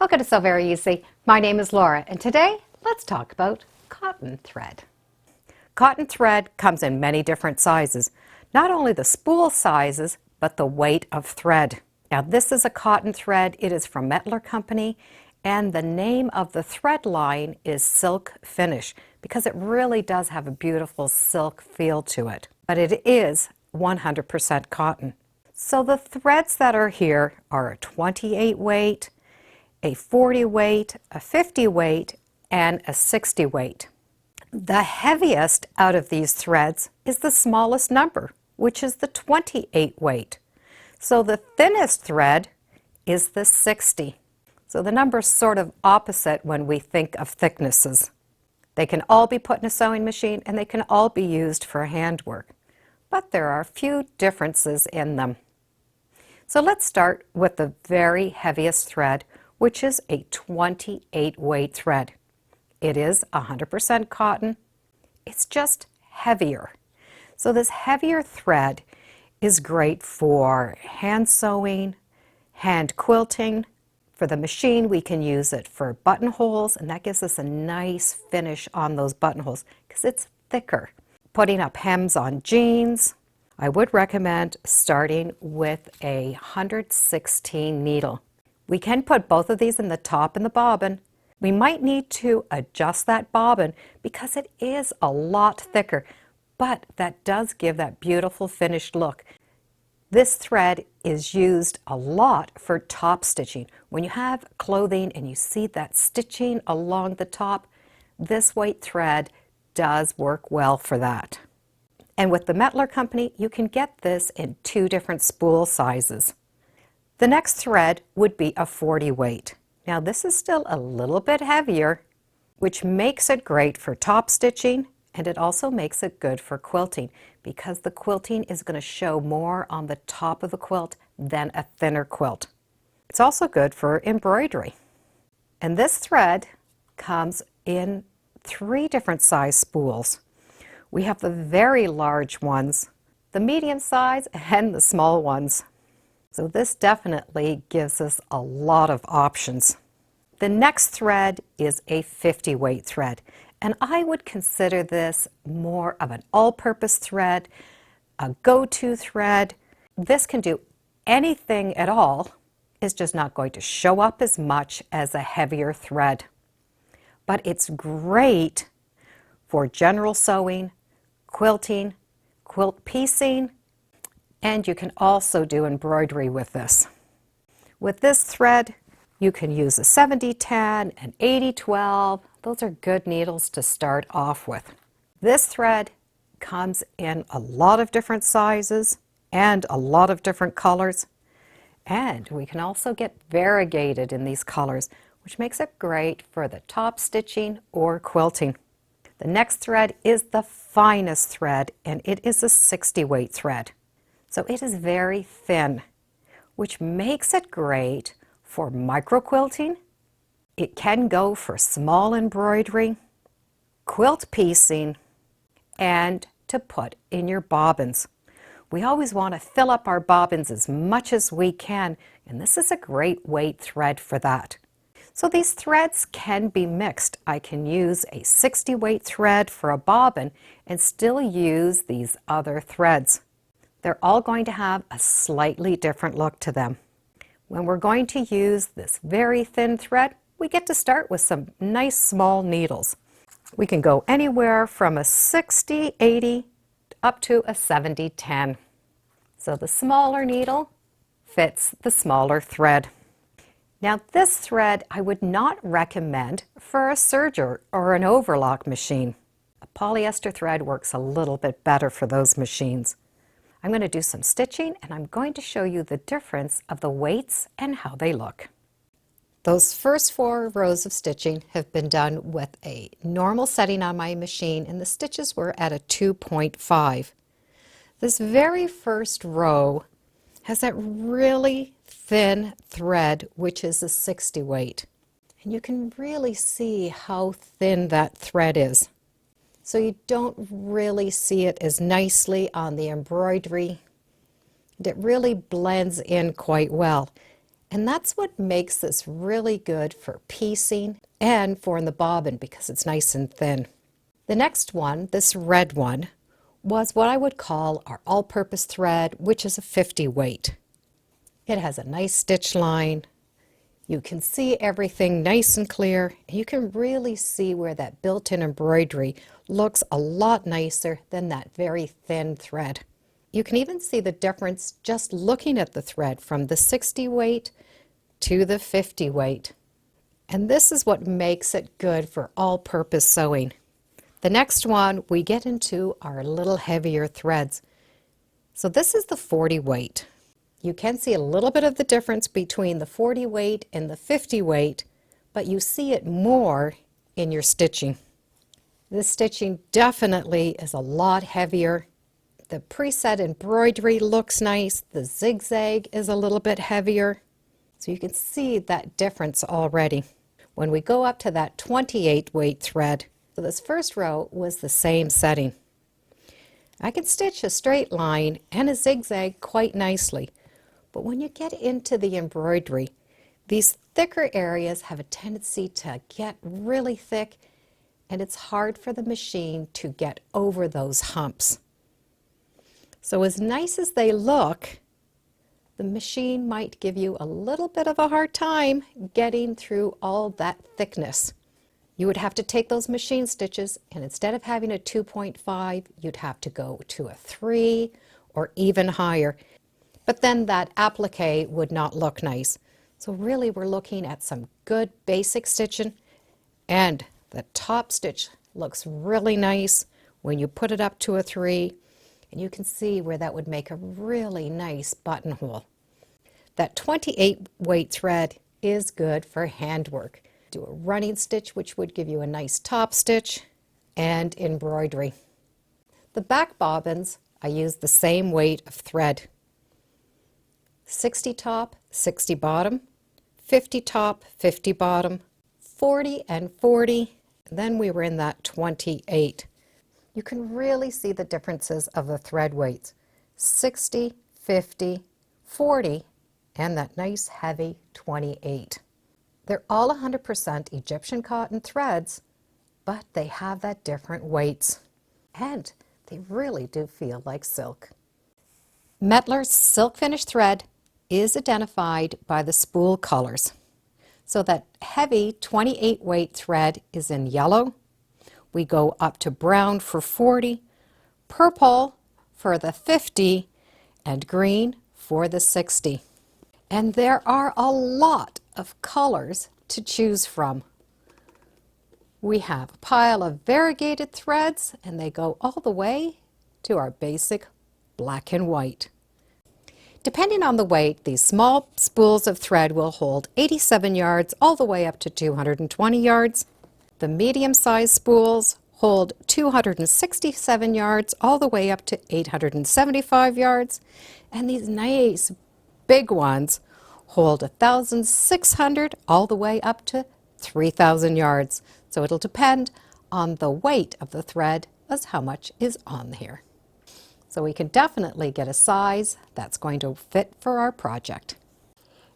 Welcome to So Very Easy. My name is Laura, and today let's talk about cotton thread. Cotton thread comes in many different sizes, not only the spool sizes, but the weight of thread. Now this is a cotton thread. It is from Mettler Company, and the name of the thread line is Silk Finish because it really does have a beautiful silk feel to it. But it is 100% cotton. So the threads that are here are a 28 weight, a 40 weight, a 50 weight, and a 60 weight. The heaviest out of these threads is the smallest number, which is the 28 weight. So the thinnest thread is the 60. So the number's sort of opposite when we think of thicknesses. They can all be put in a sewing machine and they can all be used for handwork, but there are a few differences in them. So let's start with the very heaviest thread, which is a 28 weight thread. It is 100% cotton. It's just heavier. So this heavier thread is great for hand sewing, hand quilting. For the machine, we can use it for buttonholes, and that gives us a nice finish on those buttonholes because it's thicker. Putting up hems on jeans, I would recommend starting with a 116 needle. We can put both of these in the top and the bobbin. We might need to adjust that bobbin because it is a lot thicker, but that does give that beautiful finished look. This thread is used a lot for top stitching. When you have clothing and you see that stitching along the top, this weight thread does work well for that. And with the Mettler Company, you can get this in 2 different spool sizes. The next thread would be a 40 weight. Now this is still a little bit heavier, which makes it great for top stitching, and it also makes it good for quilting because the quilting is going to show more on the top of the quilt than a thinner quilt. It's also good for embroidery. And this thread comes in 3 different size spools. We have the very large ones, the medium size, and the small ones. So this definitely gives us a lot of options. The next thread is a 50 weight thread, and I would consider this more of an all-purpose thread, a go-to thread. This can do anything at all. It's just not going to show up as much as a heavier thread. But it's great for general sewing, quilting, quilt piecing, and you can also do embroidery with this. With this thread, you can use a 70-10, an 80-12. Those are good needles to start off with. This thread comes in a lot of different sizes and a lot of different colors. And we can also get variegated in these colors, which makes it great for the top stitching or quilting. The next thread is the finest thread, and it is a 60 weight thread. So it is very thin, which makes it great for micro quilting. It can go for small embroidery, quilt piecing, and to put in your bobbins. We always want to fill up our bobbins as much as we can, and this is a great weight thread for that. So these threads can be mixed. I can use a 60 weight thread for a bobbin and still use these other threads. They're all going to have a slightly different look to them. When we're going to use this very thin thread, we get to start with some nice small needles. We can go anywhere from a 60-80 up to a 70-10. So the smaller needle fits the smaller thread. Now this thread I would not recommend for a serger or an overlock machine. A polyester thread works a little bit better for those machines. I'm going to do some stitching and I'm going to show you the difference of the weights and how they look. Those first 4 rows of stitching have been done with a normal setting on my machine, and the stitches were at a 2.5. This very first row has that really thin thread, which is a 60 weight. And you can really see how thin that thread is. So you don't really see it as nicely on the embroidery. It really blends in quite well. And that's what makes this really good for piecing and for in the bobbin because it's nice and thin. The next one, this red one, was what I would call our all-purpose thread, which is a 50 weight. It has a nice stitch line. You can see everything nice and clear. You can really see where that built-in embroidery looks a lot nicer than that very thin thread. You can even see the difference just looking at the thread from the 60 weight to the 50 weight. And this is what makes it good for all-purpose sewing. The next one, we get into our little heavier threads. So this is the 40 weight. You can see a little bit of the difference between the 40 weight and the 50 weight, but you see it more in your stitching. This stitching definitely is a lot heavier. The preset embroidery looks nice. The zigzag is a little bit heavier. So you can see that difference already. When we go up to that 28 weight thread, so this first row was the same setting. I can stitch a straight line and a zigzag quite nicely. But when you get into the embroidery, these thicker areas have a tendency to get really thick, and it's hard for the machine to get over those humps. So as nice as they look, the machine might give you a little bit of a hard time getting through all that thickness. You would have to take those machine stitches, and instead of having a 2.5, you'd have to go to a 3 or even higher. But then that applique would not look nice. So really we're looking at some good basic stitching, and the top stitch looks really nice when you put it up to a 3, and you can see where that would make a really nice buttonhole. That 28 weight thread is good for handwork. Do a running stitch, which would give you a nice top stitch, and embroidery. The back bobbins, I use the same weight of thread. 60 top, 60 bottom, 50 top, 50 bottom, 40 and 40, and then we were in that 28. You can really see the differences of the thread weights. 60, 50, 40, and that nice heavy 28. They're all 100% Egyptian cotton threads, but they have that different weights, and they really do feel like silk. Mettler's silk finish thread is identified by the spool colors. So that heavy 28 weight thread is in yellow. We go up to brown for 40, purple for the 50, and green for the 60. And there are a lot of colors to choose from. We have a pile of variegated threads, and they go all the way to our basic black and white. Depending on the weight, these small spools of thread will hold 87 yards all the way up to 220 yards. The medium-sized spools hold 267 yards all the way up to 875 yards. And these nice big ones hold 1,600 all the way up to 3,000 yards. So it'll depend on the weight of the thread as how much is on here. So we can definitely get a size that's going to fit for our project.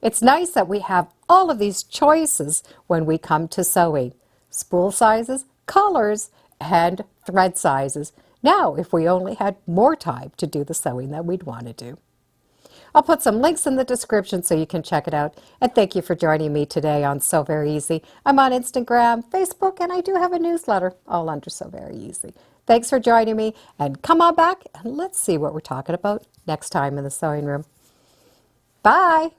It's nice that we have all of these choices when we come to sewing. Spool sizes, colors, and thread sizes. Now, if we only had more time to do the sewing that we'd want to do. I'll put some links in the description so you can check it out. And thank you for joining me today on Sew Very Easy. I'm on Instagram, Facebook, and I do have a newsletter, all under Sew Very Easy. Thanks for joining me, and come on back and let's see what we're talking about next time in the sewing room. Bye!